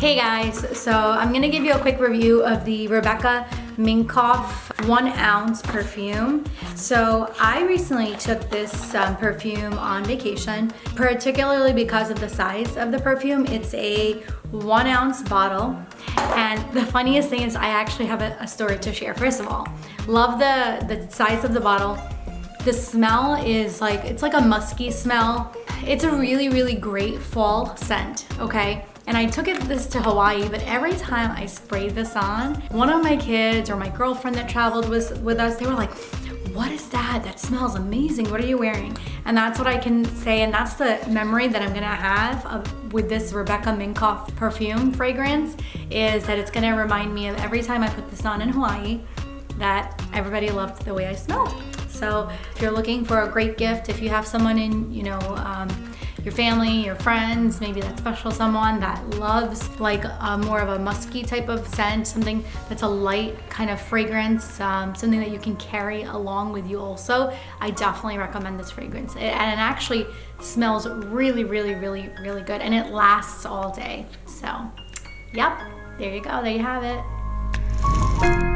Hey guys, so I'm gonna give you a quick review of the Rebecca Minkoff 1 ounce perfume. So I recently took this perfume on vacation, particularly because of the size of the perfume. It's a 1 ounce bottle. And the funniest thing is I actually have a story to share. First of all, love the size of the bottle. The smell is like, it's like a musky smell. It's a really, really great fall scent, okay? And I took this to Hawaii, but every time I sprayed this on, one of my kids or my girlfriend that traveled with us, they were like, what is that? That smells amazing. What are you wearing? And that's what I can say, and that's the memory that I'm gonna have with this Rebecca Minkoff perfume fragrance, is that it's gonna remind me of every time I put this on in Hawaii, that everybody loved the way I smelled. So if you're looking for a great gift, if you have someone in, your family, your friends, maybe that special someone that loves like more of a musky type of scent, something that's a light kind of fragrance, something that you can carry along with you also, I definitely recommend this fragrance. And it actually smells really, really, really, really good, and it lasts all day. So, yep, there you go, there you have it.